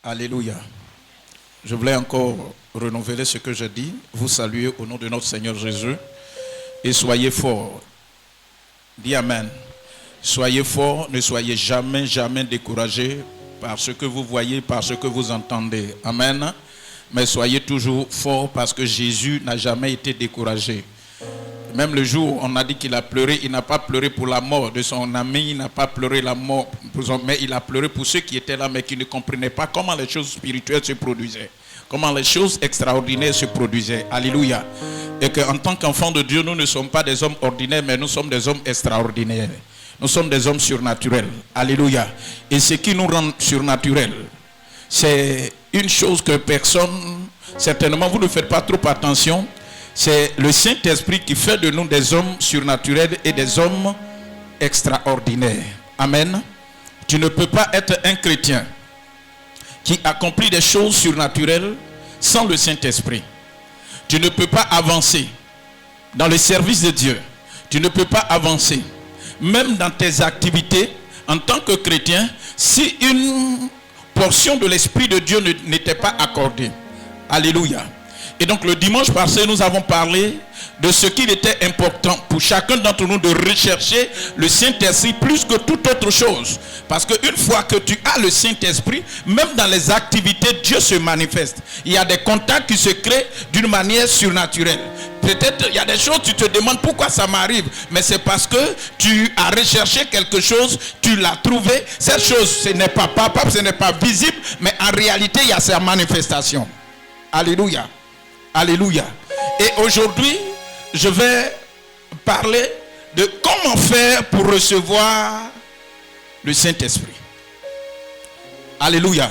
Alléluia. Je voulais encore renouveler ce que je dis. Vous saluez au nom de notre Seigneur Jésus. Et soyez forts. Dis Amen. Soyez forts, ne soyez jamais, jamais découragés par ce que vous voyez, par ce que vous entendez. Amen. Mais soyez toujours forts parce que Jésus n'a jamais été découragé. Même le jour où on a dit qu'il a pleuré, il n'a pas pleuré pour la mort de son ami, il n'a pas pleuré la mort, mais il a pleuré pour ceux qui étaient là, mais qui ne comprenaient pas comment les choses spirituelles se produisaient, comment les choses extraordinaires se produisaient. Alléluia. Et qu'en tant qu'enfants de Dieu, nous ne sommes pas des hommes ordinaires, mais nous sommes des hommes extraordinaires. Nous sommes des hommes surnaturels. Alléluia. Et ce qui nous rend surnaturels, c'est une chose que personne, certainement vous ne faites pas trop attention, c'est le Saint-Esprit qui fait de nous des hommes surnaturels et des hommes extraordinaires. Amen. Tu ne peux pas être un chrétien qui accomplit des choses surnaturelles sans le Saint-Esprit. Tu ne peux pas avancer dans le service de Dieu. Tu ne peux pas avancer même dans tes activités en tant que chrétien si une portion de l'Esprit de Dieu n'était pas accordée. Alléluia. Et donc le dimanche passé, nous avons parlé de ce qu'il était important pour chacun d'entre nous de rechercher le Saint-Esprit plus que toute autre chose. Parce qu'une fois que tu as le Saint-Esprit, même dans les activités, Dieu se manifeste. Il y a des contacts qui se créent d'une manière surnaturelle. Peut-être il y a des choses, tu te demandes pourquoi ça m'arrive. Mais c'est parce que tu as recherché quelque chose, tu l'as trouvé. Cette chose, ce n'est pas palpable, ce n'est pas visible, mais en réalité, il y a sa manifestation. Alléluia. Alléluia. Et aujourd'hui, je vais parler de comment faire pour recevoir le Saint-Esprit. Alléluia.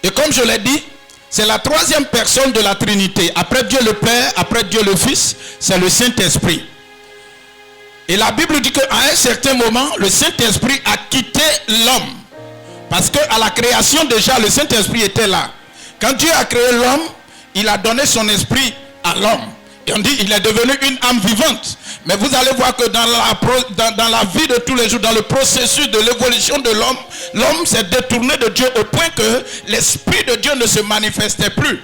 Et comme je l'ai dit, c'est la troisième personne de la Trinité. Après Dieu le Père, après Dieu le Fils, c'est le Saint-Esprit. Et la Bible dit qu'à un certain moment, le Saint-Esprit a quitté l'homme. Parce qu'à la création déjà, le Saint-Esprit était là. Quand Dieu a créé l'homme, il a donné son esprit à l'homme. Et on dit il est devenu une âme vivante. Mais vous allez voir que dans la vie de tous les jours, dans le processus de l'évolution de l'homme, l'homme s'est détourné de Dieu au point que l'esprit de Dieu ne se manifestait plus.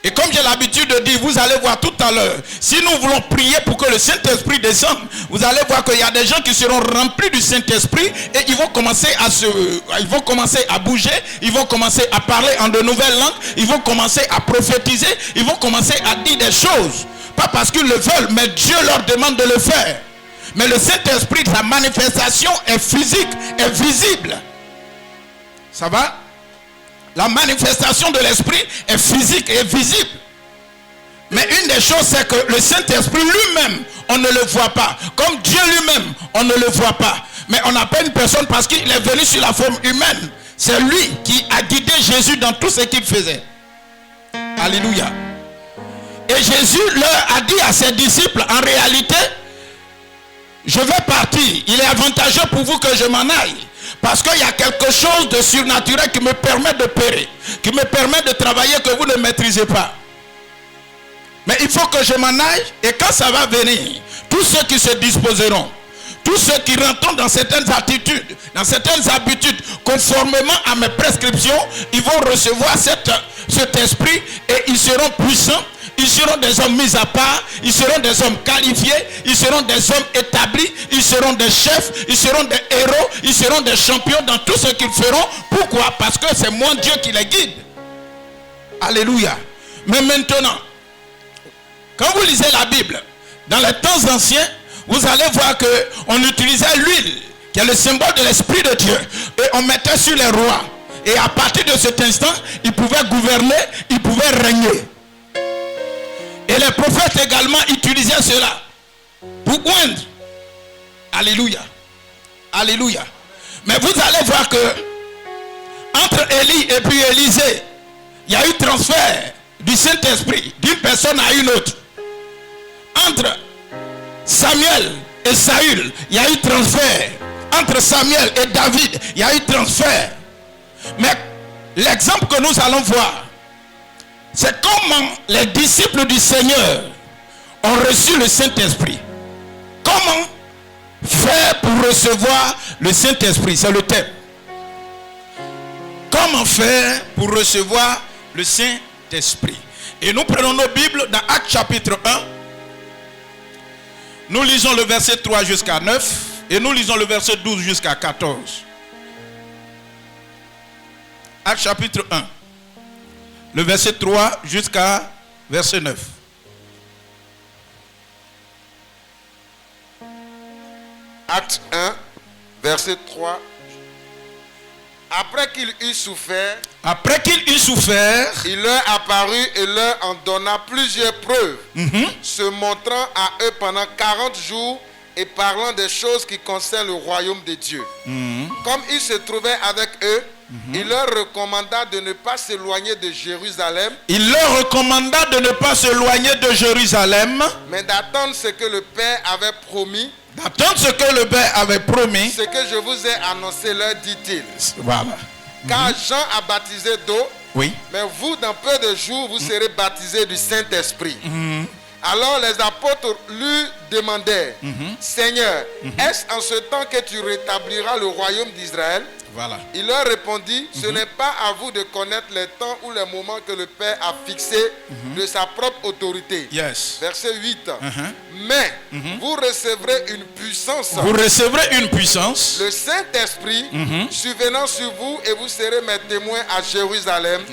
Et comme j'ai l'habitude de dire, vous allez voir tout à l'heure, si nous voulons prier pour que le Saint-Esprit descende, vous allez voir qu'il y a des gens qui seront remplis du Saint-Esprit et ils vont commencer à bouger, ils vont commencer à parler en de nouvelles langues, ils vont commencer à prophétiser, ils vont commencer à dire des choses. Pas parce qu'ils le veulent, mais Dieu leur demande de le faire. Mais le Saint-Esprit, sa manifestation est physique, est visible. Ça va? La manifestation de l'esprit est physique et visible. Mais une des choses, c'est que le Saint-Esprit lui-même, on ne le voit pas. Comme Dieu lui-même, on ne le voit pas. Mais on appelle une personne parce qu'il est venu sur la forme humaine. C'est lui qui a guidé Jésus dans tout ce qu'il faisait. Alléluia. Et Jésus leur a dit à ses disciples, en réalité, je vais partir. Il est avantageux pour vous que je m'en aille. Parce qu'il y a quelque chose de surnaturel qui me permet d'opérer, qui me permet de travailler que vous ne maîtrisez pas. Mais il faut que je m'en aille et quand ça va venir, tous ceux qui se disposeront, tous ceux qui rentrent dans certaines attitudes, dans certaines habitudes, conformément à mes prescriptions, ils vont recevoir cet esprit et ils seront puissants. Ils seront des hommes mis à part, ils seront des hommes qualifiés, ils seront des hommes établis, ils seront des chefs, ils seront des héros, ils seront des champions dans tout ce qu'ils feront. Pourquoi? Parce que c'est moi Dieu qui les guide. Alléluia. Mais maintenant, quand vous lisez la Bible, dans les temps anciens, vous allez voir qu'on utilisait l'huile, qui est le symbole de l'Esprit de Dieu, et on mettait sur les rois. Et à partir de cet instant, ils pouvaient gouverner, ils pouvaient régner. Et les prophètes également utilisaient cela pour oindre. Alléluia. Alléluia. Mais vous allez voir que entre Élie et puis Élisée, il y a eu transfert du Saint-Esprit d'une personne à une autre. Entre Samuel et Saül, il y a eu transfert. Entre Samuel et David, il y a eu transfert. Mais l'exemple que nous allons voir, c'est comment les disciples du Seigneur ont reçu le Saint-Esprit. Comment faire pour recevoir le Saint-Esprit? C'est le thème. Comment faire pour recevoir le Saint-Esprit? Et nous prenons nos Bibles dans Actes chapitre 1. Nous lisons le verset 3 jusqu'à 9 et nous lisons le verset 12 jusqu'à 14. Actes chapitre 1. Le verset 3 jusqu'à verset 9. Acte 1, verset 3. Après qu'il eut souffert, il leur apparut et leur en donna plusieurs preuves, se montrant à eux pendant 40 jours et parlant des choses qui concernent le royaume de Dieu. Comme il se trouvait avec eux, il leur recommanda de ne pas s'éloigner de Jérusalem. Mais d'attendre ce que le Père avait promis. Ce que je vous ai annoncé, leur dit-il. Voilà. Car Jean a baptisé d'eau. Oui. Mais vous, dans peu de jours, vous serez baptisés du Saint-Esprit. Alors les apôtres lui demandèrent, Seigneur, est-ce en ce temps que tu rétabliras le royaume d'Israël? Voilà. Il leur répondit, ce n'est pas à vous de connaître les temps ou les moments que le Père a fixés de sa propre autorité. Yes. Verset 8. Mais vous recevrez une puissance. Le Saint-Esprit survenant sur vous et vous serez mes témoins à Jérusalem,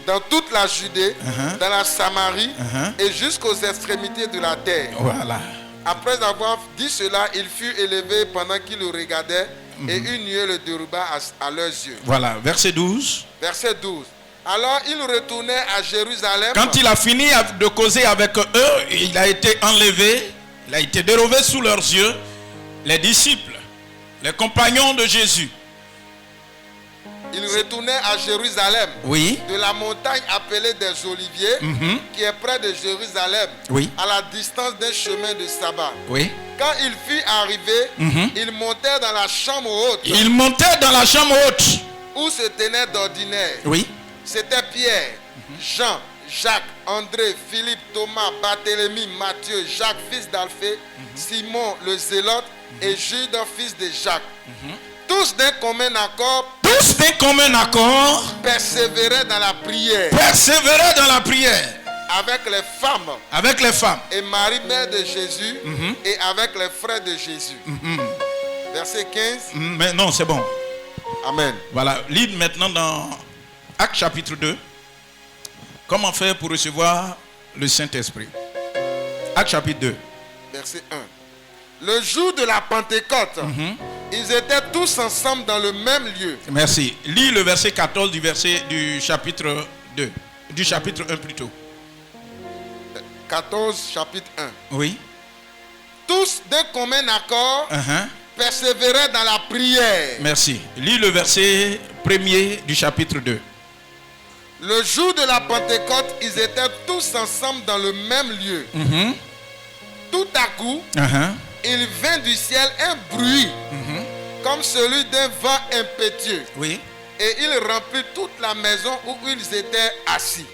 dans toute la Judée, dans la Samarie et jusqu'aux extrémités de la terre. Voilà. Après avoir dit cela, il fut élevé pendant qu'il le regardait. Et une nuée le déroba à leurs yeux. Voilà, verset 12. Verset 12. Alors il retournait à Jérusalem. Quand il a fini de causer avec eux, il a été enlevé, il a été déroulé sous leurs yeux. Les disciples, les compagnons de Jésus. Il retournait à Jérusalem, de la montagne appelée des Oliviers, qui est près de Jérusalem, à la distance d'un chemin de sabbat. Quand il fut arrivé, il montait dans la chambre haute. Où se tenait d'ordinaire. C'était Pierre, Jean, Jacques, André, Philippe, Thomas, Barthélemy, Matthieu, Jacques, fils d'Alphée, Simon le Zélote et Jude, fils de Jacques. Tous d'un commun accord, persévéraient dans la prière. Avec les femmes. Et Marie, mère de Jésus, et avec les frères de Jésus. Verset 15. Mais non, c'est bon. Amen. Voilà, lis maintenant dans Actes chapitre 2. Comment faire pour recevoir le Saint-Esprit? Actes chapitre 2. Verset 1. Le jour de la Pentecôte, ils étaient tous ensemble dans le même lieu. Merci. Lis le verset 14 du chapitre 2. Du chapitre 1 plutôt. 14, chapitre 1. Oui. Tous d'un commun accord persévéraient dans la prière. Merci. Lis le verset 1er du chapitre 2. Le jour de la Pentecôte, ils étaient tous ensemble dans le même lieu. Tout à coup, il vint du ciel un bruit comme celui d'un vent impétueux. Et il remplit toute la maison où ils étaient assis.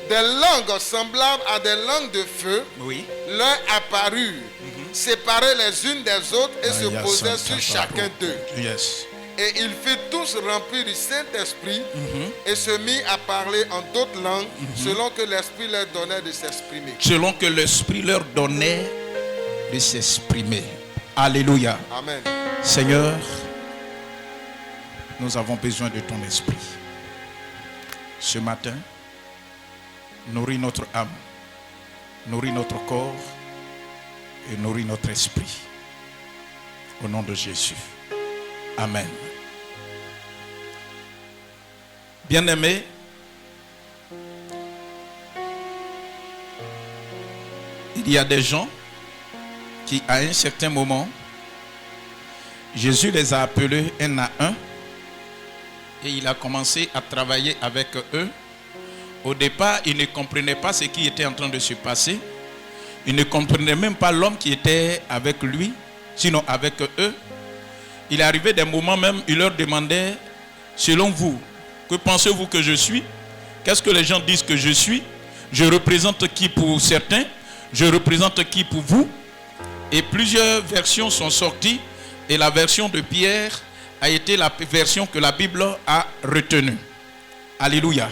Des langues semblables à des langues de feu leur apparurent, séparées les unes des autres et se posaient sur chacun d'eux. Et ils furent tous remplis du Saint-Esprit et se mirent à parler en d'autres langues selon que l'Esprit leur donnait de s'exprimer. Selon que l'Esprit leur donnait de s'exprimer. Alléluia. Amen. Seigneur, nous avons besoin de ton Esprit. Ce matin, nourris notre âme, nourris notre corps et nourris notre esprit. Au nom de Jésus. Amen. Bien-aimés, il y a des gens qui, à un certain moment, Jésus les a appelés un à un et il a commencé à travailler avec eux. Au départ, ils ne comprenaient pas ce qui était en train de se passer. Ils ne comprenaient même pas l'homme qui était avec lui, sinon avec eux. Il arrivait des moments même, il leur demandait, selon vous, que pensez-vous que je suis? Qu'est-ce que les gens disent que je suis? Je représente qui pour certains? Je représente qui pour vous? Et plusieurs versions sont sorties. Et la version de Pierre a été la version que la Bible a retenue. Alléluia.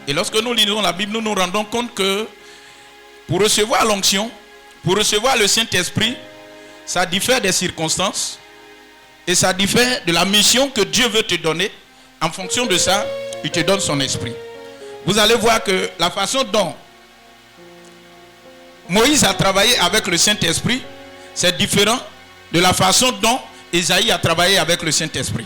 Et lorsque nous lisons la Bible, nous nous rendons compte que pour recevoir l'onction, pour recevoir le Saint-Esprit, ça diffère des circonstances et ça diffère de la mission que Dieu veut te donner. En fonction de ça, il te donne son esprit. Vous allez voir que la façon dont Moïse a travaillé avec le Saint-Esprit, c'est différent de la façon dont Ésaïe a travaillé avec le Saint-Esprit.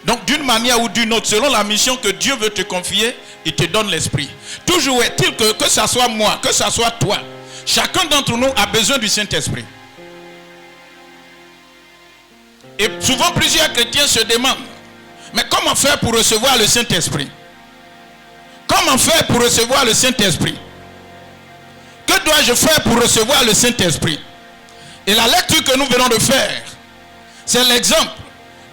Donc d'une manière ou d'une autre, selon la mission que Dieu veut te confier, il te donne l'esprit. Toujours est-il que ce soit moi, que ce soit toi, chacun d'entre nous a besoin du Saint-Esprit. Et souvent plusieurs chrétiens se demandent, mais comment faire pour recevoir le Saint-Esprit? Comment faire pour recevoir le Saint-Esprit? Que dois-je faire pour recevoir le Saint-Esprit? Et la lecture que nous venons de faire, c'est l'exemple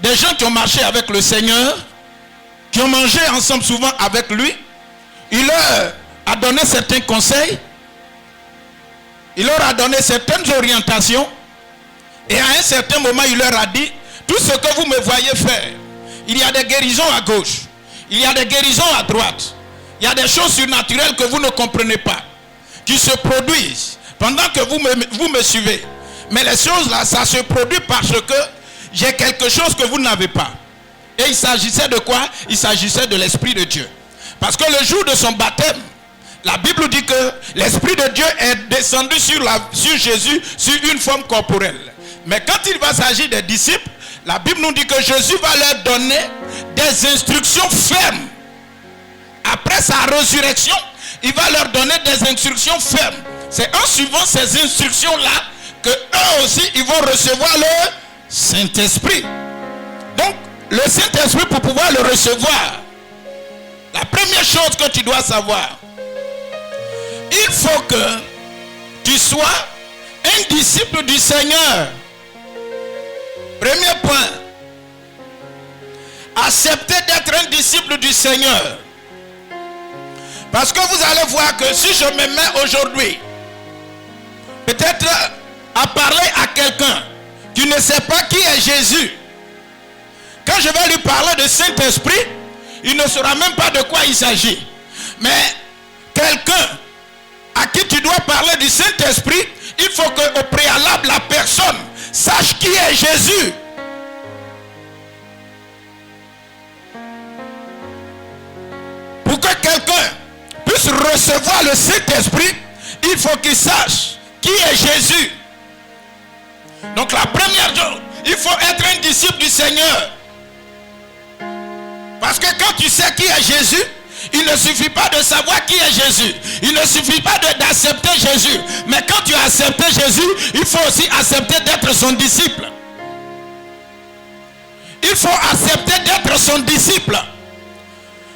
des gens qui ont marché avec le Seigneur, qui ont mangé ensemble souvent avec lui. Il leur a donné certains conseils, il leur a donné certaines orientations, et à un certain moment il leur a dit, tout ce que vous me voyez faire, il y a des guérisons à gauche, il y a des guérisons à droite, il y a des choses surnaturelles que vous ne comprenez pas, qui se produisent pendant que vous me suivez. Mais les choses là, ça se produit parce que j'ai quelque chose que vous n'avez pas. Et il s'agissait de quoi? Il s'agissait de l'Esprit de Dieu. Parce que le jour de son baptême, la Bible dit que l'Esprit de Dieu est descendu sur Jésus sur une forme corporelle. Mais quand il va s'agir des disciples, la Bible nous dit que Jésus va leur donner des instructions fermes. Après sa résurrection, il va leur donner des instructions fermes. C'est en suivant ces instructions-là que eux aussi, ils vont recevoir le Saint-Esprit. Donc, le Saint-Esprit, pour pouvoir le recevoir, la première chose que tu dois savoir, il faut que tu sois un disciple du Seigneur. Premier point, accepter d'être un disciple du Seigneur. Parce que vous allez voir que si je me mets aujourd'hui, peut-être à parler à quelqu'un qui ne sait pas qui est Jésus, quand je vais lui parler de Saint-Esprit, il ne saura même pas de quoi il s'agit. Mais quelqu'un à qui tu dois parler du Saint-Esprit, il faut qu'au préalable, la personne sache qui est Jésus. Pour que quelqu'un puisse recevoir le Saint-Esprit, il faut qu'il sache qui est Jésus. Donc la première chose, il faut être un disciple du Seigneur. Parce que quand tu sais qui est Jésus, il ne suffit pas de savoir qui est Jésus. Il ne suffit pas d'accepter Jésus. Mais quand tu as accepté Jésus, il faut aussi accepter d'être son disciple. Il faut accepter d'être son disciple.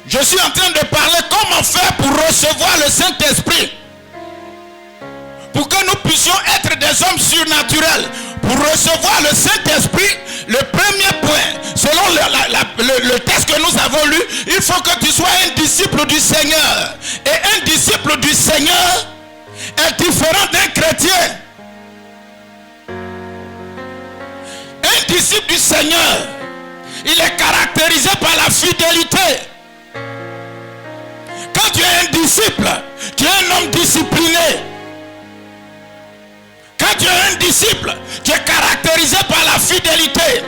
Je suis en train de parler comment faire pour recevoir le Saint-Esprit. Pour que nous puissions être des hommes surnaturels. Pour recevoir le Saint-Esprit, le premier point, selon le texte que nous avons lu, il faut que tu sois un disciple du Seigneur. Et un disciple du Seigneur est différent d'un chrétien. Un disciple du Seigneur, il est caractérisé par la fidélité. Quand tu es un disciple, tu es un homme discipliné. Quand tu es un disciple, tu es caractérisé par la fidélité.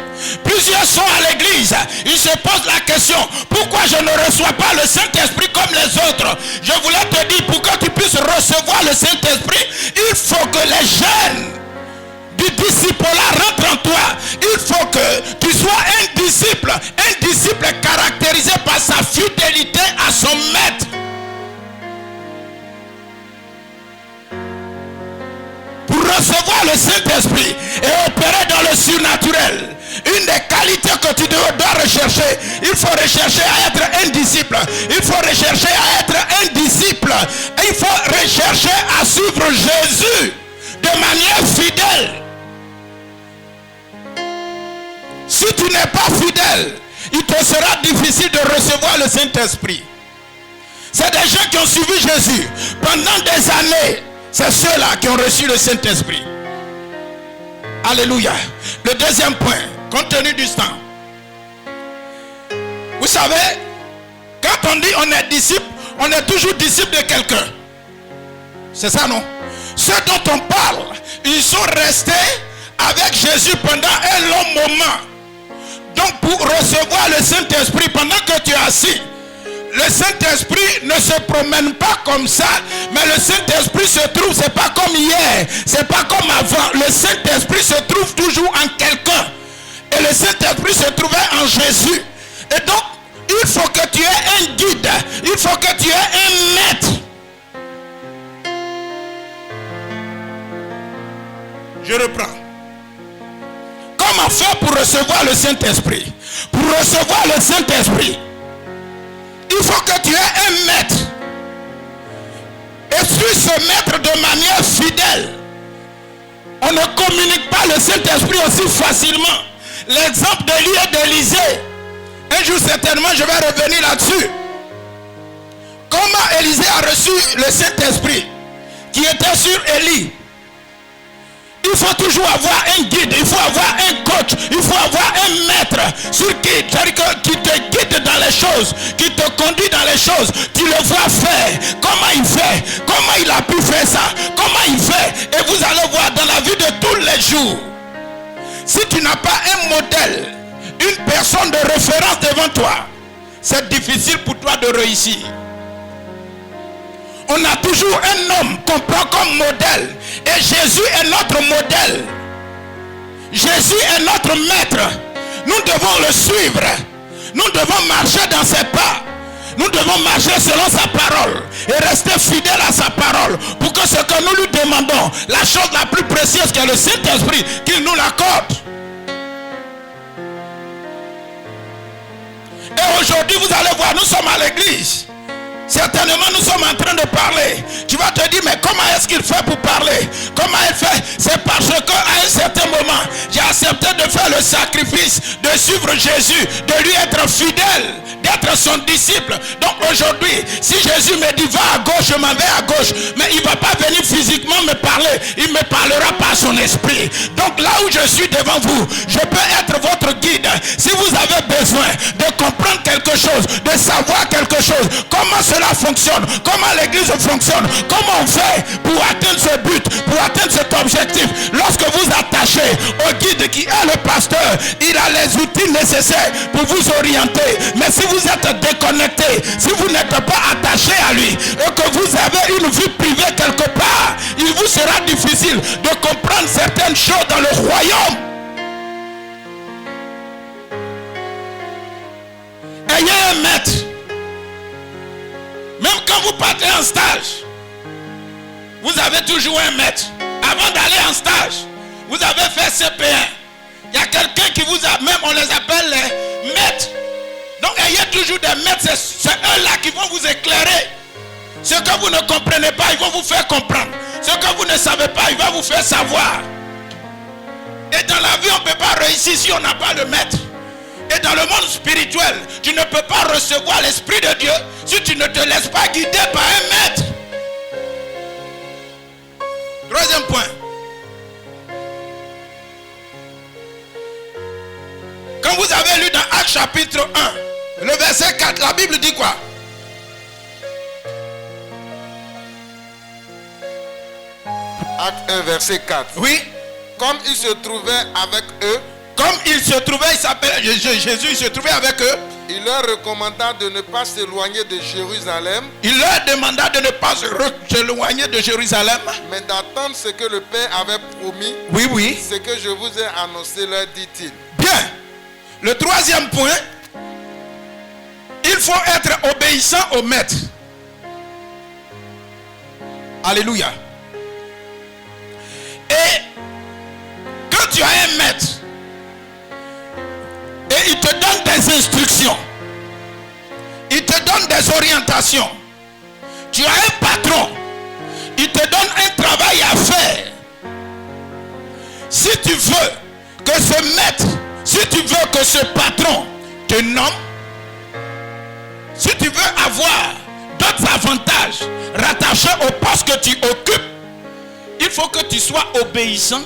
Plusieurs sont à l'église, ils se posent la question, pourquoi je ne reçois pas le Saint-Esprit comme les autres? Je voulais te dire, pour que tu puisses recevoir le Saint-Esprit, il faut que les gènes du disciple-là rentrent en toi. Il faut que tu sois un disciple caractérisé par sa fidélité à son maître. Pour recevoir le Saint-Esprit et opérer dans le surnaturel, une des qualités que tu dois rechercher, il faut rechercher à être un disciple. Il faut rechercher à être un disciple. Il faut rechercher à suivre Jésus de manière fidèle. Si tu n'es pas fidèle, il te sera difficile de recevoir le Saint-Esprit. C'est des gens qui ont suivi Jésus pendant des années. C'est ceux-là qui ont reçu le Saint-Esprit. Alléluia. Le deuxième point, compte tenu du temps. Vous savez, quand on dit on est disciple, on est toujours disciple de quelqu'un. C'est ça, non? Ceux dont on parle, ils sont restés avec Jésus pendant un long moment. Donc pour recevoir le Saint-Esprit, pendant que tu es assis, le Saint-Esprit ne se promène pas comme ça, mais le Saint-Esprit se trouve, c'est pas comme hier, c'est pas comme avant. Le Saint-Esprit se trouve toujours en quelqu'un. Et le Saint-Esprit se trouvait en Jésus. Et donc, il faut que tu aies un guide, il faut que tu aies un maître. Je reprends. Comment faire pour recevoir le Saint-Esprit? Pour recevoir le Saint-Esprit, il faut que tu aies un maître. Et suis ce maître de manière fidèle. On ne communique pas le Saint-Esprit aussi facilement. L'exemple d'Élie et d'Élisée. Un jour certainement je vais revenir là-dessus. Comment Élisée a reçu le Saint-Esprit qui était sur Élie? Il faut toujours avoir un guide, il faut avoir un coach, il faut avoir un maître sur qui te guide dans les choses, qui te conduit dans les choses. Tu le vois faire, comment il fait, comment il a pu faire ça, comment il fait. Et vous allez voir dans la vie de tous les jours. Si tu n'as pas un modèle, une personne de référence devant toi, c'est difficile pour toi de réussir. On a toujours un homme qu'on prend comme modèle. Et Jésus est notre modèle. Jésus est notre maître. Nous devons le suivre. Nous devons marcher dans ses pas. Nous devons marcher selon sa parole. Et rester fidèles à sa parole. Pour que ce que nous lui demandons, la chose la plus précieuse qu'est le Saint-Esprit, qu'il nous l'accorde. Et aujourd'hui, vous allez voir, nous sommes à l'église. Certainement nous sommes en train de parler. Tu vas te dire, mais comment est-ce qu'il fait pour parler? Comment il fait? C'est parce qu'à un certain moment, j'ai accepté de faire le sacrifice, de suivre Jésus, de lui être fidèle, d'être son disciple. Donc aujourd'hui, si Jésus me dit va à gauche, je m'en vais à gauche. Mais il ne va pas venir physiquement me parler. Il me parlera par son esprit. Donc là où je suis devant vous, je peux être votre guide. Si vous avez besoin de comprendre quelque chose, de savoir quelque chose, comment cela fonctionne, comment l'église fonctionne, comment on fait pour atteindre ce but, pour atteindre cet objectif. Lorsque vous attachez au guide qui est le pasteur, il a les outils nécessaires pour vous orienter. Mais si vous êtes déconnecté, si vous n'êtes pas attaché à lui et que vous avez une vie privée quelque part, il vous sera difficile de comprendre certaines choses dans le royaume. Ayez un maître. Même quand vous partez en stage, vous avez toujours un maître. Avant d'aller en stage, vous avez fait CP1. Il y a quelqu'un qui vous a, même on les appelle les maîtres. Donc ayez toujours des maîtres, c'est eux-là qui vont vous éclairer. Ce que vous ne comprenez pas, ils vont vous faire comprendre. Ce que vous ne savez pas, ils vont vous faire savoir. Et dans la vie, on ne peut pas réussir si on n'a pas le maître. Et dans le monde spirituel, tu ne peux pas recevoir l'Esprit de Dieu si tu ne te laisses pas guider par un maître. Troisième point. Quand vous avez lu dans Actes chapitre 1, le verset 4, la Bible dit quoi? Acte 1, verset 4. Oui. Comme il se trouvait avec eux, comme il se trouvait, il s'appelle Jésus, il se trouvait avec eux. Il leur recommanda de ne pas s'éloigner de Jérusalem. Il leur demanda de ne pas s'éloigner de Jérusalem. Mais d'attendre ce que le Père avait promis. Oui, oui. Ce que je vous ai annoncé, leur dit-il. Bien. Le troisième point, il faut être obéissant au maître. Alléluia. Et quand tu as un maître, et il te donne des instructions, il te donne des orientations. Tu as un patron, il te donne un travail à faire. Si tu veux que ce maître, si tu veux que ce patron te nomme, si tu veux avoir d'autres avantages rattachés au poste que tu occupes, il faut que tu sois obéissant,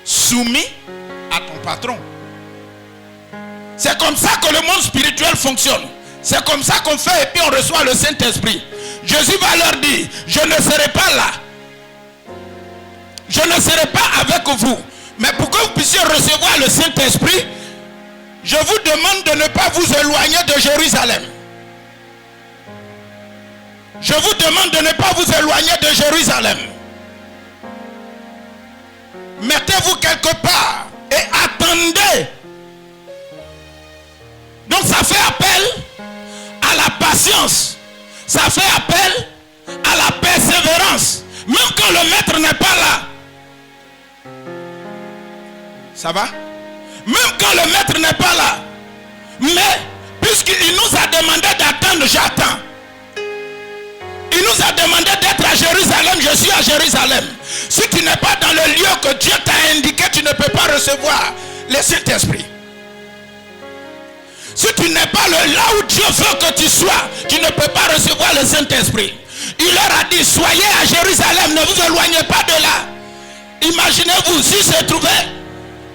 soumis à ton patron. C'est comme ça que le monde spirituel fonctionne. C'est comme ça qu'on fait et puis on reçoit le Saint-Esprit. Jésus va leur dire, je ne serai pas là. Je ne serai pas avec vous. Mais pour que vous puissiez recevoir le Saint-Esprit, je vous demande de ne pas vous éloigner de Jérusalem. Je vous demande de ne pas vous éloigner de Jérusalem. Mettez-vous quelque part et attendez. Donc ça fait appel à la patience. Ça fait appel à la persévérance. Même quand le maître n'est pas là. Ça va? Même quand le maître n'est pas là. Mais puisqu'il nous a demandé d'attendre, j'attends. Il nous a demandé d'être à Jérusalem, je suis à Jérusalem. Si tu n'es pas dans le lieu que Dieu t'a indiqué, tu ne peux pas recevoir le Saint-Esprit. Si tu n'es pas là où Dieu veut que tu sois, tu ne peux pas recevoir le Saint-Esprit. Il leur a dit, soyez à Jérusalem, ne vous éloignez pas de là. Imaginez-vous, s'ils se trouvaient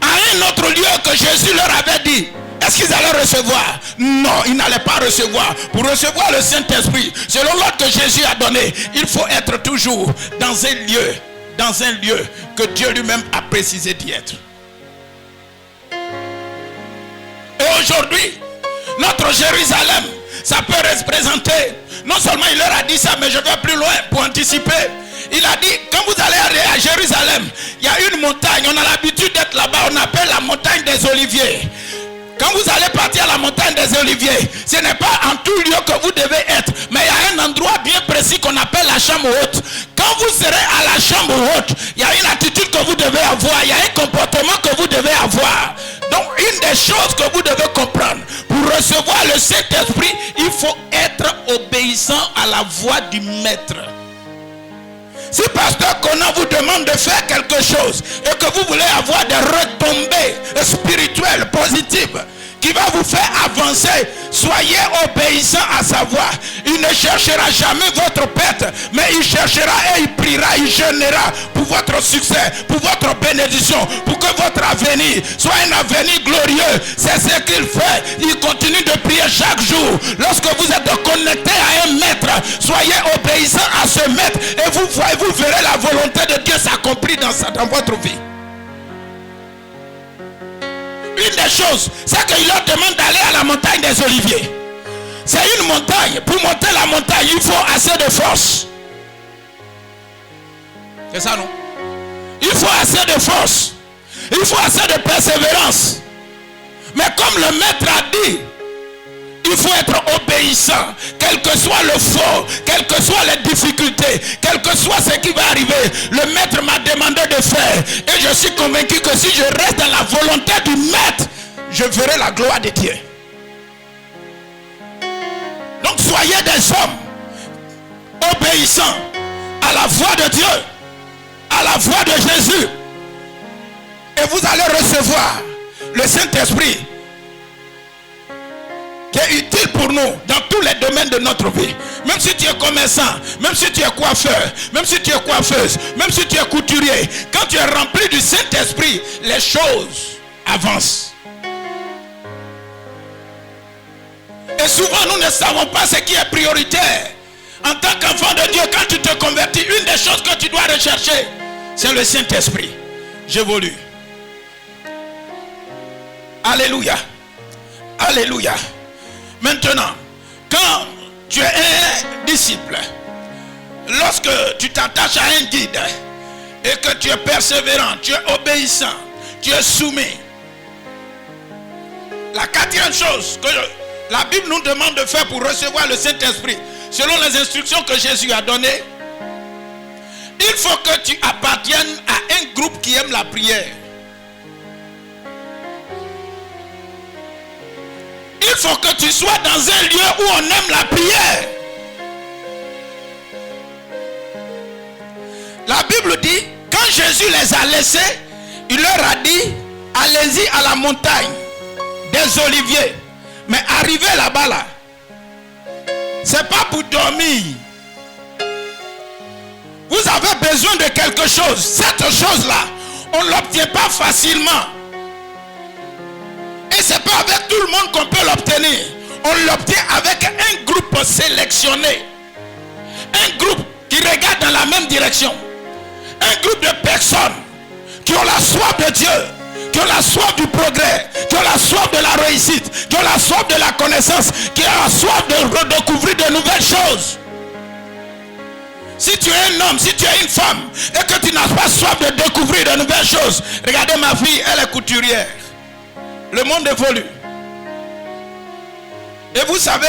à un autre lieu que Jésus leur avait dit, est-ce qu'ils allaient recevoir? Non, ils n'allaient pas recevoir. Pour recevoir le Saint-Esprit, selon l'ordre que Jésus a donné, il faut être toujours dans un lieu que Dieu lui-même a précisé d'y être. Et aujourd'hui, notre Jérusalem, ça peut représenter, non seulement il leur a dit ça, mais je vais plus loin pour anticiper. Il a dit, quand vous allez aller à Jérusalem, il y a une montagne, on a l'habitude d'être là-bas, on appelle la montagne des Oliviers. Quand vous allez partir à la montagne des Oliviers, ce n'est pas en tout lieu que vous devez être, mais il y a un endroit bien précis qu'on appelle la chambre haute. Quand vous serez à la chambre haute, il y a une attitude que vous devez avoir, il y a un comportement que vous devez avoir. Donc une des choses que vous devez comprendre, pour recevoir le Saint-Esprit, il faut être obéissant à la voix du Maître. Si pasteur Conan vous demande de faire quelque chose et que vous voulez avoir des retombées spirituelles positives qui va vous faire avancer, soyez obéissant à sa voix. Il ne cherchera jamais votre perte, mais il cherchera et il priera, il jeûnera pour votre succès, pour votre bénédiction, pour que votre avenir soit un avenir glorieux. C'est ce qu'il fait. Il continue de prier chaque jour. Lorsque vous êtes connecté à un maître, soyez obéissant à ce maître et vous verrez la volonté de Dieu s'accomplir dans votre vie. Une des choses, c'est qu'il leur demande d'aller à la montagne des Oliviers. C'est une montagne. Pour monter la montagne, il faut assez de force. C'est ça, non? Il faut assez de force. Il faut assez de persévérance. Mais comme le maître a dit, il faut être obéissant. Quel que soit le fort, quelles que soient les difficultés, quel que soit ce qui va arriver, le maître m'a demandé de faire. Et je suis convaincu que si je reste dans la volonté du maître, je verrai la gloire de Dieu. Donc soyez des hommes obéissants à la voix de Dieu, à la voix de Jésus. Et vous allez recevoir le Saint-Esprit qui est utile pour nous dans tous les domaines de notre vie. Même si tu es commerçant, même si tu es coiffeur, même si tu es coiffeuse, même si tu es couturier, quand tu es rempli du Saint-Esprit, les choses avancent. Et souvent nous ne savons pas ce qui est prioritaire. En tant qu'enfant de Dieu, quand tu te convertis, une des choses que tu dois rechercher, c'est le Saint-Esprit. J'évolue. Alléluia. Alléluia. Maintenant, quand tu es un disciple, lorsque tu t'attaches à un guide et que tu es persévérant, tu es obéissant, tu es soumis, la quatrième chose que la Bible nous demande de faire pour recevoir le Saint-Esprit, selon les instructions que Jésus a données, il faut que tu appartiennes à un groupe qui aime la prière. Il faut que tu sois dans un lieu où on aime la prière. La Bible dit, quand Jésus les a laissés, il leur a dit, allez-y à la montagne des Oliviers. Mais arrivez là-bas, là, c'est pas pour dormir. Vous avez besoin de quelque chose. Cette chose-là, on ne l'obtient pas facilement. Et c'est pas avec tout le monde qu'on peut l'obtenir. On l'obtient avec un groupe sélectionné. Un groupe qui regarde dans la même direction. Un groupe de personnes qui ont la soif de Dieu, qui ont la soif du progrès, qui ont la soif de la réussite, qui ont la soif de la connaissance, qui ont la soif de redécouvrir de nouvelles choses. Si tu es un homme, si tu es une femme et que tu n'as pas soif de découvrir de nouvelles choses, regardez ma fille, elle est couturière. Le monde évolue. Et vous savez,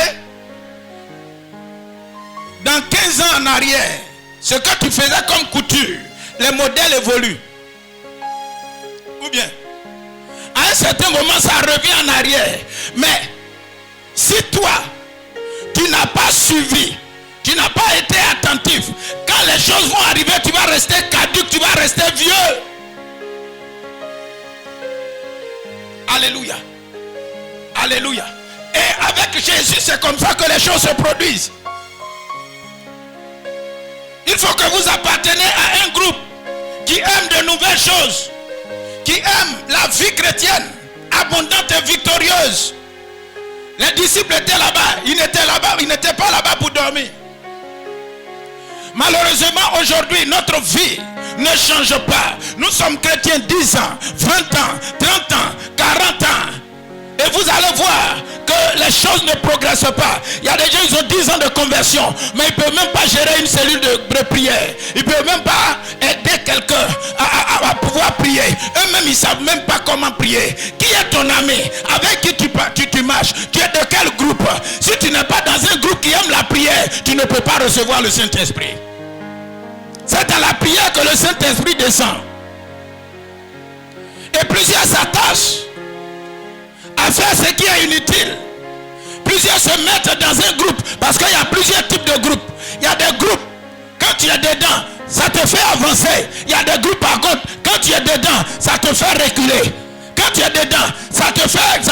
dans 15 ans en arrière, ce que tu faisais comme couture, les modèles évoluent. Ou bien, à un certain moment, ça revient en arrière. Mais si toi, tu n'as pas suivi, tu n'as pas été attentif, quand les choses vont arriver, tu vas rester caduc, tu vas rester vieux. Alléluia. Alléluia. Et avec Jésus, c'est comme ça que les choses se produisent. Il faut que vous appartenez à un groupe qui aime de nouvelles choses, qui aime la vie chrétienne, abondante et victorieuse. Les disciples étaient là-bas, ils n'étaient pas là-bas pour dormir. Malheureusement, aujourd'hui, notre vie ne change pas. Nous sommes chrétiens 10 ans, 20 ans, 30 ans, 40 ans. Et vous allez voir que les choses ne progressent pas. Il y a des gens, ils ont 10 ans de conversion, mais ils ne peuvent même pas gérer une cellule de prière. Ils ne peuvent même pas aider quelqu'un à pouvoir prier. Eux-mêmes, ils ne savent même pas comment prier. Qui est ton ami? Avec qui tu marches? Tu es de quel groupe? Si tu n'es pas dans un groupe qui aime la prière, tu ne peux pas recevoir le Saint-Esprit. C'est dans la prière que le Saint-Esprit descend. Et plusieurs s'attachent à faire ce qui est inutile. Plusieurs se mettent dans un groupe parce qu'il y a plusieurs types de groupes. Il y a des groupes, quand tu es dedans, ça te fait avancer. Il y a des groupes par contre, quand tu es dedans, ça te fait reculer. Quand tu es dedans, ça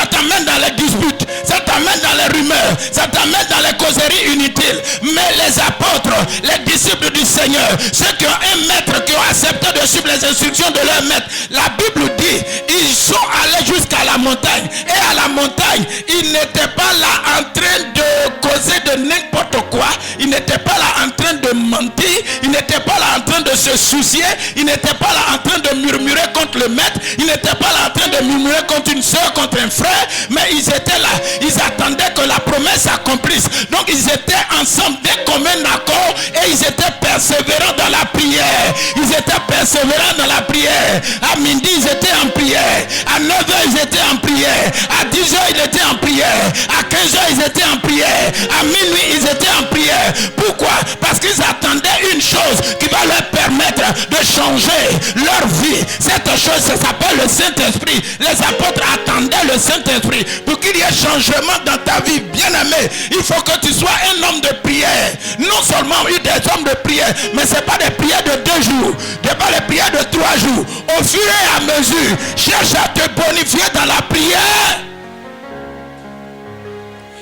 t'amène dans les disputes, ça t'amène dans les rumeurs, ça t'amène dans les causeries inutiles. Mais les apôtres, les disciples du Seigneur, ceux qui ont un maître, qui ont accepté de suivre les instructions de leur maître, la Bible dit, ils sont allés jusqu'à la montagne. Et à la montagne, ils n'étaient pas là en train de causer de n'importe quoi. Ils n'étaient pas là en train de mentir. Ils n'étaient pas là en train de se soucier. Ils n'étaient pas là en train de murmurer contre le maître. Ils n'étaient pas là en train de murmurer contre une soeur, contre un frère. Mais ils étaient là. Ils attendaient que la promesse s'accomplisse. Donc ils étaient ensemble d'un commun accord. Et ils étaient persévérants dans la prière. Ils étaient persévérants dans la prière. À midi, ils étaient en prière. À 9h, ils étaient en prière. À 10h, ils étaient en prière. À 15h, ils étaient en prière. À minuit, ils étaient en prière. Pourquoi? Parce qu'ils attendaient une chose qui va leur permettre de changer leur vie. Cette chose, ça s'appelle le Saint-Esprit. Les apôtres attendaient le Saint-Esprit. Pour qu'il y ait changement dans ta vie, bien-aimé, il faut que tu sois un homme de prière. Non seulement des hommes de prière, mais ce n'est pas des prières de 2 jours. Ce n'est pas des prières de 3 jours. Au fur et à mesure, cherche à te bonifier dans la prière.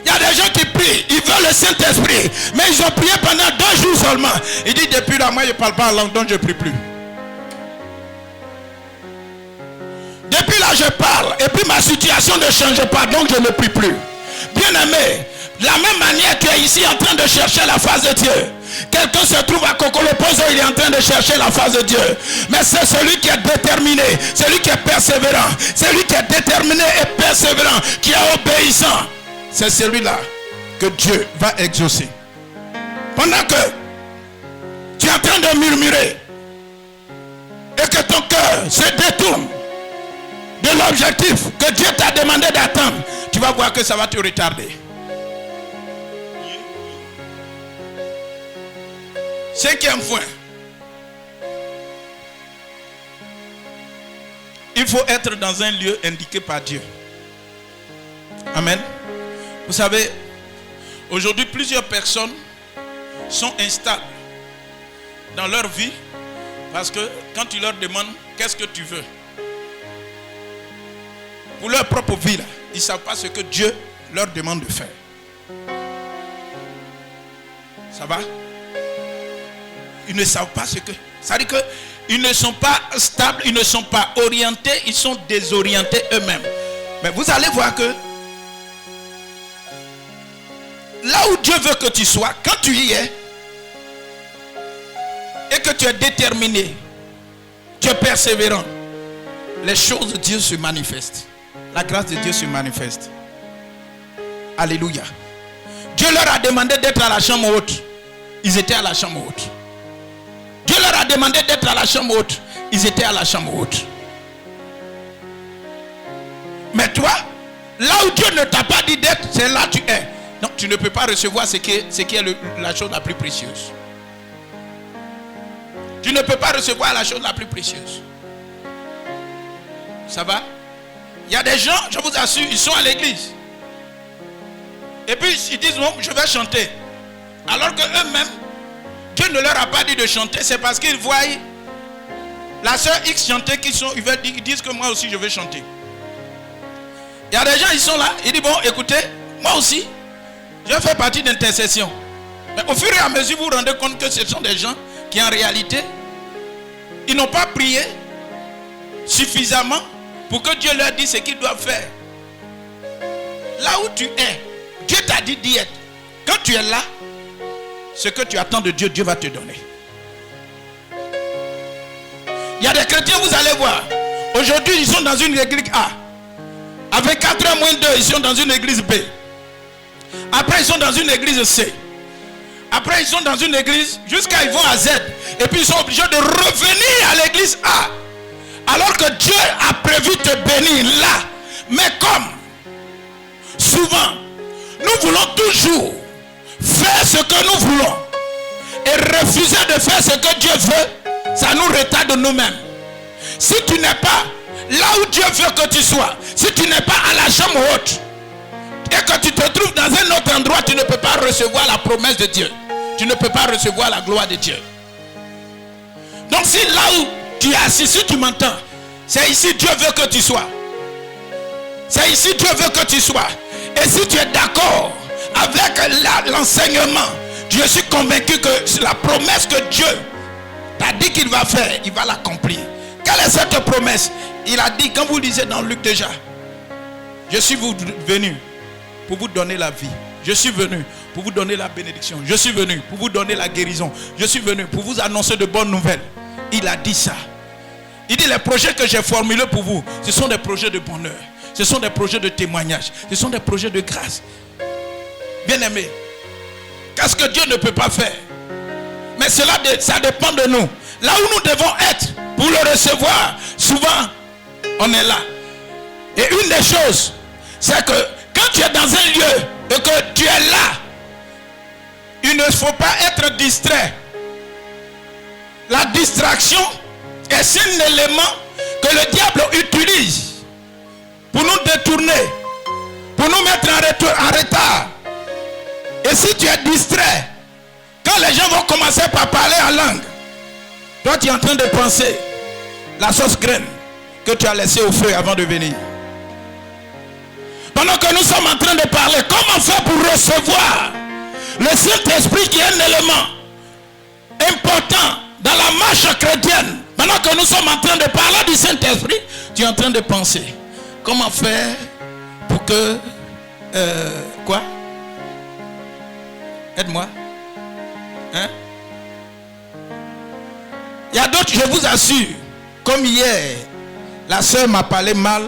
Il y a des gens qui prient, ils veulent le Saint-Esprit, mais ils ont prié pendant 2 jours seulement. Il dit, depuis là, moi je ne parle pas en langue, donc je ne prie plus. Depuis là, je parle, et puis ma situation ne change pas, donc je ne prie plus. Bien-aimé, de la même manière, tu es ici en train de chercher la face de Dieu. Quelqu'un se trouve à Kokolopozo, il est en train de chercher la face de Dieu. Mais c'est celui qui est déterminé, celui qui est persévérant, celui qui est déterminé et persévérant, qui est obéissant. C'est celui-là que Dieu va exaucer. Pendant que tu es en train de murmurer et que ton cœur se détourne de l'objectif que Dieu t'a demandé d'attendre, tu vas voir que ça va te retarder. Cinquième point. Il faut être dans un lieu indiqué par Dieu. Amen. Vous savez, aujourd'hui, plusieurs personnes sont instables dans leur vie parce que quand tu leur demandes qu'est-ce que tu veux, pour leur propre vie, là, ils ne savent pas ce que Dieu leur demande de faire. Ça va? Ils ne savent pas ce que... Ça veut dire qu'ils ne sont pas stables, ils ne sont pas orientés, ils sont désorientés eux-mêmes. Mais vous allez voir que Dieu veut que tu sois, quand tu y es, et que tu es déterminé, tu es persévérant, les choses de Dieu se manifestent. La grâce de Dieu se manifeste. Alléluia. Dieu leur a demandé d'être à la chambre haute. Ils étaient à la chambre haute. Dieu leur a demandé d'être à la chambre haute. Ils étaient à la chambre haute. Mais toi, là où Dieu ne t'a pas dit d'être, c'est là où tu es. Non, tu ne peux pas recevoir ce qui est la chose la plus précieuse. Tu ne peux pas recevoir la chose la plus précieuse. Ça va? Il y a des gens, je vous assure, ils sont à l'église. Et puis ils disent non, je vais chanter. Alors que eux-mêmes, Dieu ne leur a pas dit de chanter. C'est parce qu'ils voient la sœur X chanter ils disent que moi aussi je vais chanter. Il y a des gens, ils sont là, ils disent bon, écoutez, moi aussi, je fais partie d'intercession. Mais au fur et à mesure, vous vous rendez compte que ce sont des gens qui en réalité, ils n'ont pas prié suffisamment pour que Dieu leur dise ce qu'ils doivent faire. Là où tu es, Dieu t'a dit d'y être. Quand tu es là, ce que tu attends de Dieu, Dieu va te donner. Il y a des chrétiens, vous allez voir. Aujourd'hui, ils sont dans une église A. Avec 4 moins 2, ils sont dans une église B. Après, ils sont dans une église C. Après, ils sont dans une église jusqu'à ils vont à Z. Et puis, ils sont obligés de revenir à l'église A. Alors que Dieu a prévu te bénir là. Mais comme souvent, nous voulons toujours faire ce que nous voulons et refuser de faire ce que Dieu veut, ça nous retarde nous-mêmes. Si tu n'es pas là où Dieu veut que tu sois, si tu n'es pas à la chambre haute et que tu te trouves dans un autre endroit, tu ne peux pas recevoir la promesse de Dieu. Tu ne peux pas recevoir la gloire de Dieu. Donc si là où tu es assis, si tu m'entends, c'est ici Dieu veut que tu sois. C'est ici Dieu veut que tu sois. Et si tu es d'accord avec l'enseignement, je suis convaincu que la promesse que Dieu t'a dit qu'il va faire, il va l'accomplir. Quelle est cette promesse? Il a dit, quand vous lisez dans Luc déjà, je suis venu pour vous donner la vie. Je suis venu pour vous donner la bénédiction. Je suis venu pour vous donner la guérison. Je suis venu pour vous annoncer de bonnes nouvelles. Il a dit ça. Il dit, les projets que j'ai formulés pour vous, ce sont des projets de bonheur. Ce sont des projets de témoignage. Ce sont des projets de grâce. Bien-aimés, qu'est-ce que Dieu ne peut pas faire? Mais cela, ça dépend de nous. Là où nous devons être pour le recevoir, souvent, on est là. Et une des choses, c'est que quand tu es dans un lieu et que tu es là, il ne faut pas être distrait. La distraction est un élément que le diable utilise pour nous détourner, pour nous mettre en retard. Et si tu es distrait, quand les gens vont commencer par parler en langue, toi tu es en train de penser la sauce graine que tu as laissée au feu avant de venir. Pendant que nous sommes en train de parler, comment faire pour recevoir le Saint-Esprit qui est un élément important dans la marche chrétienne? Pendant que nous sommes en train de parler du Saint-Esprit, tu es en train de penser comment faire pour que quoi? Aide-moi. Hein? Il y a d'autres, je vous assure, comme hier, la soeur m'a parlé mal.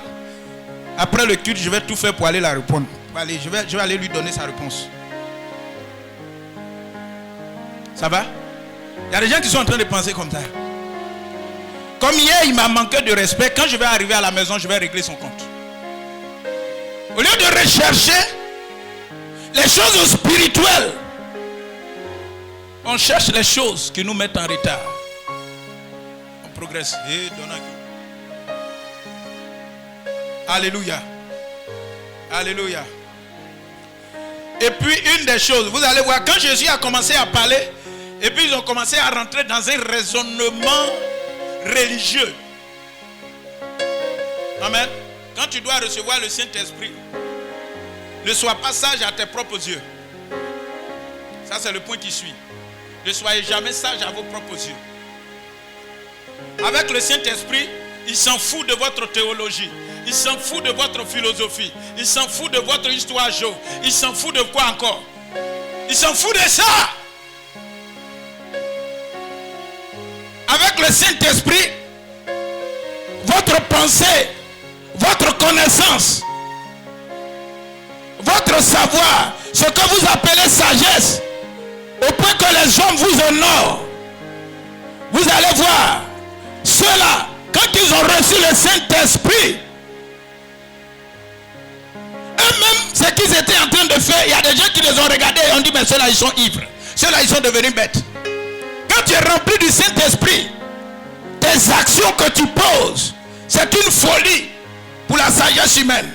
Après le culte, je vais tout faire pour aller la répondre. Allez, je vais aller lui donner sa réponse. Ça va? Il y a des gens qui sont en train de penser comme ça. Comme hier, il m'a manqué de respect. Quand je vais arriver à la maison, je vais régler son compte. Au lieu de rechercher les choses spirituelles, on cherche les choses qui nous mettent en retard. On progresse. Alléluia. Alléluia. Et puis une des choses, vous allez voir, quand Jésus a commencé à parler, et puis ils ont commencé à rentrer dans un raisonnement religieux. Amen. Quand tu dois recevoir le Saint-Esprit, ne sois pas sage à tes propres yeux. Ça c'est le point qui suit. Ne soyez jamais sage à vos propres yeux. Avec le Saint-Esprit, il s'en fout de votre théologie. Il s'en fout de votre philosophie. Il s'en fout de votre histoire géo. Il s'en fout de quoi encore? Ils s'en foutent de ça. Avec le Saint-Esprit, votre pensée, votre connaissance, votre savoir, ce que vous appelez sagesse, au point que les hommes vous honorent, vous allez voir, ceux-là, quand ils ont reçu le Saint-Esprit, eux-mêmes, ce qu'ils étaient en train de faire, il y a des gens qui les ont regardés et ont dit, mais ceux-là, ils sont ivres. Ceux-là, ils sont devenus bêtes. Quand tu es rempli du Saint-Esprit, tes actions que tu poses, c'est une folie pour la sagesse humaine.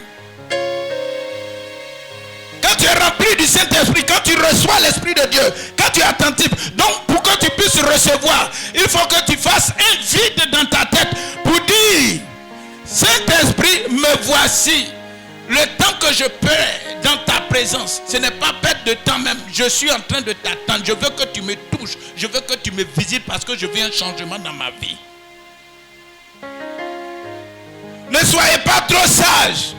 Quand tu es rempli du Saint-Esprit, quand tu reçois l'Esprit de Dieu, quand tu es attentif, donc pour que tu puisses recevoir, il faut que tu fasses un vide dans ta tête pour dire, Saint-Esprit, me voici. Le temps que je perds dans ta présence, ce n'est pas perte de temps même. Je suis en train de t'attendre. Je veux que tu me touches. Je veux que tu me visites parce que je veux un changement dans ma vie. Ne soyez pas trop sages.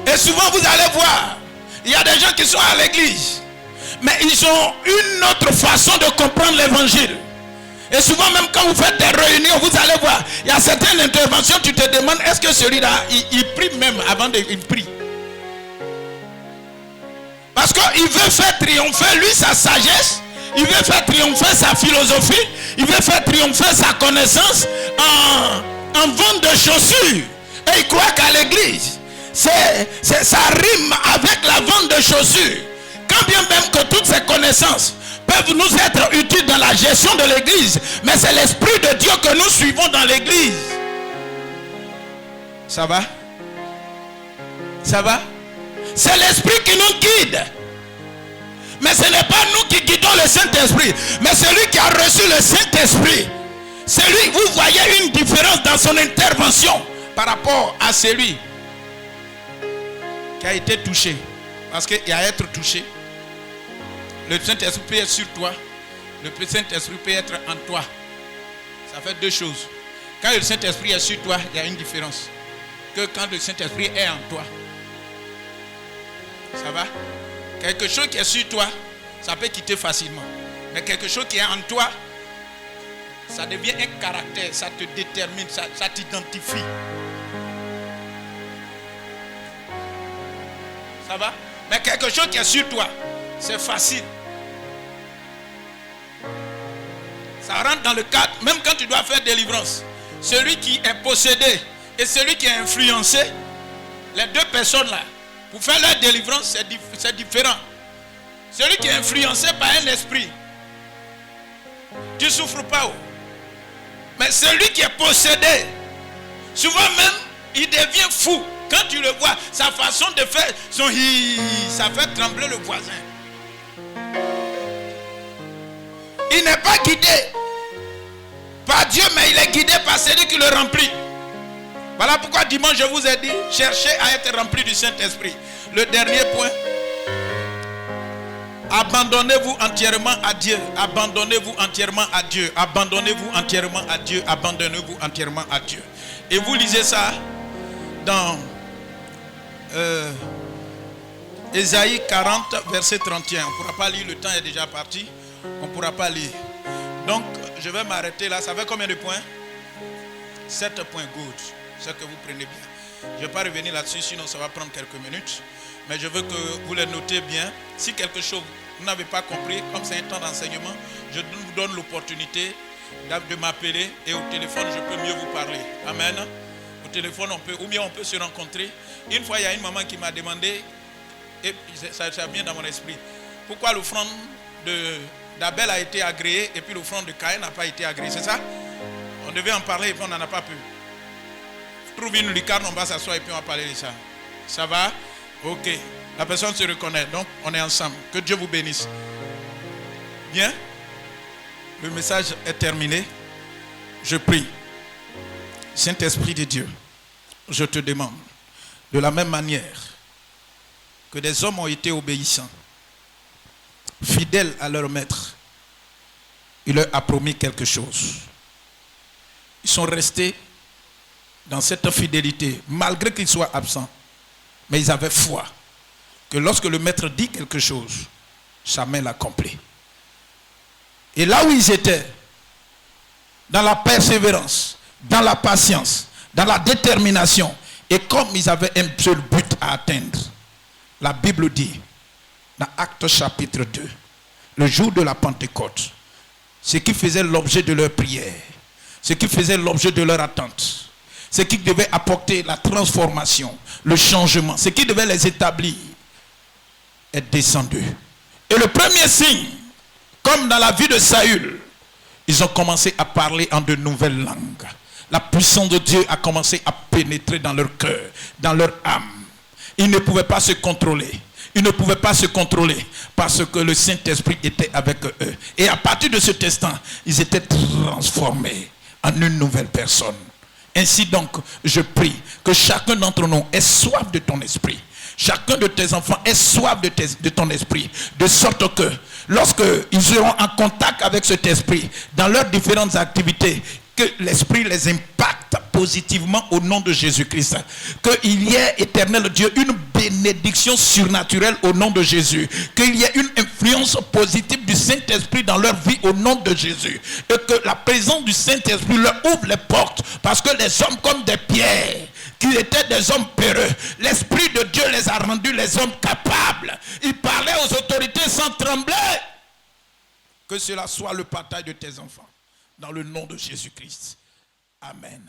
Et souvent vous allez voir, il y a des gens qui sont à l'église, mais ils ont une autre façon de comprendre l'évangile. Et souvent même quand vous faites des réunions, vous allez voir, il y a certaines interventions, tu te demandes, est-ce que celui-là, il prie même avant qu'il prie? Parce qu'il veut faire triompher, lui, sa sagesse, il veut faire triompher sa philosophie, il veut faire triompher sa connaissance en vente de chaussures. Et il croit qu'à l'église, ça rime avec la vente de chaussures. Quand bien même que toutes ces connaissances peuvent nous être utiles dans la gestion de l'église, mais c'est l'Esprit de Dieu que nous suivons dans l'église. Ça va? Ça va? C'est l'Esprit qui nous guide. Mais ce n'est pas nous qui guidons le Saint-Esprit, mais celui qui a reçu le Saint-Esprit. Celui, vous voyez une différence dans son intervention par rapport à celui qui a été touché. Parce qu'il y a à être touché. Le Saint-Esprit peut être sur toi. Le Saint-Esprit peut être en toi. Ça fait deux choses. Quand le Saint-Esprit est sur toi, il y a une différence. Que quand le Saint-Esprit est en toi. Ça va? Quelque chose qui est sur toi, ça peut quitter facilement. Mais quelque chose qui est en toi, ça devient un caractère, ça te détermine, ça t'identifie. Ça va? Mais quelque chose qui est sur toi, c'est facile. Ça rentre dans le cadre, même quand tu dois faire délivrance. Celui qui est possédé et celui qui est influencé, les deux personnes là, pour faire leur délivrance, c'est différent. Celui qui est influencé par un esprit, tu ne souffres pas. Mais celui qui est possédé, souvent même, il devient fou. Quand tu le vois, sa façon de faire, ça fait trembler le voisin. Il n'est pas guidé par Dieu, mais il est guidé par celui qui le remplit. Voilà pourquoi dimanche je vous ai dit, cherchez à être rempli du Saint-Esprit. Le dernier point, abandonnez-vous entièrement à Dieu. Abandonnez-vous entièrement à Dieu. Abandonnez-vous entièrement à Dieu. Abandonnez-vous entièrement à Dieu. Et vous lisez ça dans Ésaïe 40, verset 31. On ne pourra pas lire, le temps est déjà parti. On ne pourra pas lire. Donc, je vais m'arrêter là. Ça fait combien de points? 7 points, good. C'est que vous prenez bien. Je ne vais pas revenir là-dessus, sinon ça va prendre quelques minutes. Mais je veux que vous les notez bien. Si quelque chose vous n'avez pas compris, comme c'est un temps d'enseignement, je vous donne l'opportunité de m'appeler et au téléphone, je peux mieux vous parler. Amen. Au téléphone, ou bien on peut se rencontrer. Une fois, il y a une maman qui m'a demandé, et ça vient dans mon esprit, pourquoi l'offrande d'Abel a été agréée et puis l'offrande de Caïn n'a pas été agréée. C'est ça? On devait en parler et puis on n'en a pas pu. Trouve une lucarne, on va s'asseoir et puis on va parler de ça. Ça va? Ok. La personne se reconnaît. Donc, on est ensemble. Que Dieu vous bénisse. Bien? Le message est terminé. Je prie. Saint-Esprit de Dieu, je te demande, de la même manière que des hommes ont été obéissants, fidèles à leur maître, il leur a promis quelque chose. Ils sont restés dans cette fidélité, malgré qu'ils soient absents. Mais ils avaient foi que lorsque le maître dit quelque chose, sa main l'accomplit. Et là où ils étaient, dans la persévérance, dans la patience, dans la détermination, et comme ils avaient un seul but à atteindre, la Bible dit, dans Actes chapitre 2, le jour de la Pentecôte, ce qui faisait l'objet de leur prière, ce qui faisait l'objet de leur attente, ce qui devait apporter la transformation, le changement, ce qui devait les établir, est descendu. Et le premier signe, comme dans la vie de Saül, ils ont commencé à parler en de nouvelles langues. La puissance de Dieu a commencé à pénétrer dans leur cœur, dans leur âme. Ils ne pouvaient pas se contrôler. Ils ne pouvaient pas se contrôler parce que le Saint-Esprit était avec eux. Et à partir de cet instant, ils étaient transformés en une nouvelle personne. Ainsi donc, je prie que chacun d'entre nous ait soif de ton esprit. Chacun de tes enfants ait soif de ton esprit. De sorte que lorsqu'ils seront en contact avec cet esprit, dans leurs différentes activités, que l'esprit les impacte positivement au nom de Jésus-Christ. Qu'il y ait, éternel Dieu, une bénédiction surnaturelle au nom de Jésus. Qu'il y ait une influence positive du Saint-Esprit dans leur vie au nom de Jésus. Et que la présence du Saint-Esprit leur ouvre les portes. Parce que les hommes comme des pierres, qui étaient des hommes peureux, l'Esprit de Dieu les a rendus les hommes capables. Ils parlaient aux autorités sans trembler. Que cela soit le partage de tes enfants. Dans le nom de Jésus-Christ. Amen.